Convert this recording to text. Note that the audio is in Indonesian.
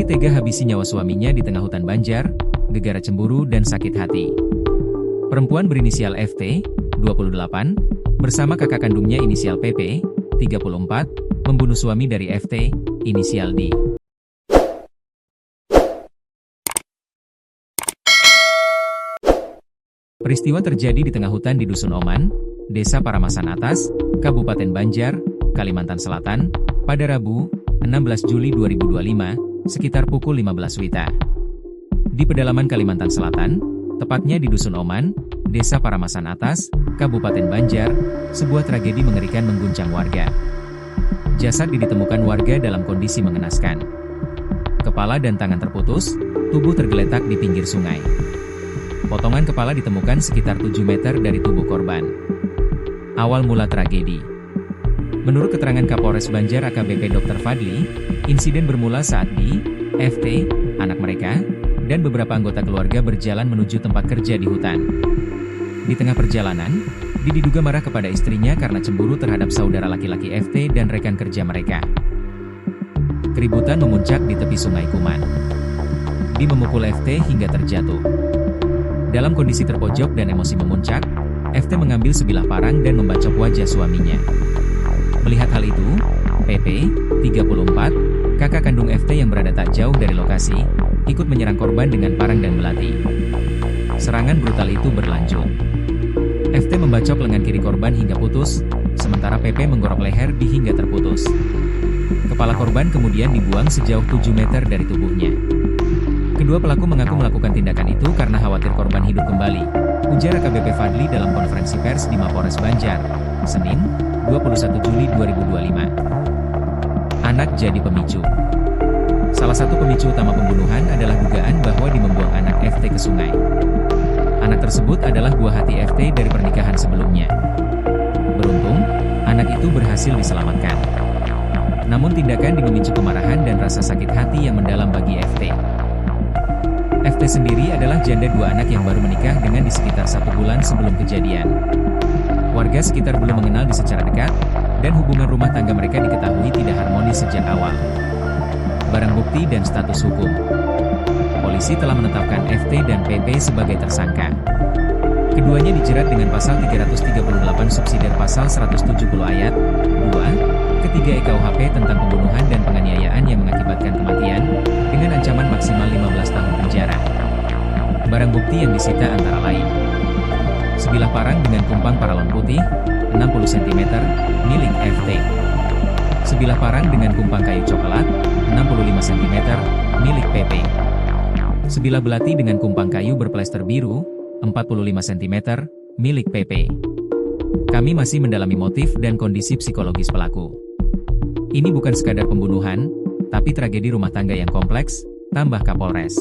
tega habisi nyawa suaminya di tengah hutan Banjar, gegara cemburu dan sakit hati. Perempuan berinisial FT, 28, bersama kakak kandungnya inisial PP, 34, membunuh suami dari FT, inisial D. Peristiwa terjadi di tengah hutan di Dusun Oman, Desa Paramasan Atas, Kabupaten Banjar, Kalimantan Selatan, pada Rabu, 16 Juli 2025, sekitar pukul 15 WITA. Di pedalaman Kalimantan Selatan, tepatnya di Dusun Oman, Desa Paramasan Atas, Kabupaten Banjar, sebuah tragedi mengerikan mengguncang warga. Jasad ditemukan warga dalam kondisi mengenaskan. Kepala dan tangan terputus, tubuh tergeletak di pinggir sungai. Potongan kepala ditemukan sekitar 7 meter dari tubuh korban. Awal mula tragedi. Menurut keterangan Kapolres Banjar AKBP Dr. Fadli, insiden bermula saat D, FT, anak mereka, dan beberapa anggota keluarga berjalan menuju tempat kerja di hutan. Di tengah perjalanan, D diduga marah kepada istrinya karena cemburu terhadap saudara laki-laki FT dan rekan kerja mereka. Keributan memuncak di tepi Sungai Kuman. D memukul FT hingga terjatuh. Dalam kondisi terpojok dan emosi memuncak, FT mengambil sebilah parang dan membacok wajah suaminya. Melihat hal itu, PP, 34, kakak kandung FT yang berada tak jauh dari lokasi, ikut menyerang korban dengan parang dan belati. Serangan brutal itu berlanjut. FT membacok lengan kiri korban hingga putus, sementara PP menggorok leher D hingga terputus. Kepala korban kemudian dibuang sejauh 7 meter dari tubuhnya. Kedua pelaku mengaku melakukan tindakan itu karena khawatir korban hidup kembali, ujar AKBP Fadli dalam konferensi pers di Mapores Banjar, Senin, 21 Juli 2025. Anak jadi pemicu. Salah satu pemicu utama pembunuhan adalah dugaan bahwa membuang anak FT ke sungai. Anak tersebut adalah buah hati FT dari pernikahan sebelumnya. Beruntung, anak itu berhasil diselamatkan. Namun tindakan memicu kemarahan dan rasa sakit hati yang mendalam bagi FT. FT sendiri adalah janda 2 anak yang baru menikah dengan di sekitar 1 bulan sebelum kejadian. Warga sekitar belum mengenal secara dekat, dan hubungan rumah tangga mereka diketahui tidak harmonis sejak awal. Barang bukti dan status hukum. Polisi telah menetapkan FT dan PP sebagai tersangka. Keduanya dijerat dengan pasal 338 subsidiar pasal 170 ayat 2, ketiga EKUHP tentang pembunuhan dan penganiayaan yang mengakibatkan kematian, dengan ancaman maksimal 15 tahun penjara. Barang bukti yang disita antara lain: sebilah parang dengan kumpang paralon putih, 60 cm, milik FT. Sebilah parang dengan kumpang kayu coklat, 65 cm, milik PP. Sebilah belati dengan kumpang kayu berplester biru, 45 cm, milik PP. Kami masih mendalami motif dan kondisi psikologis pelaku. Ini bukan sekadar pembunuhan, tapi tragedi rumah tangga yang kompleks, tambah Kapolres.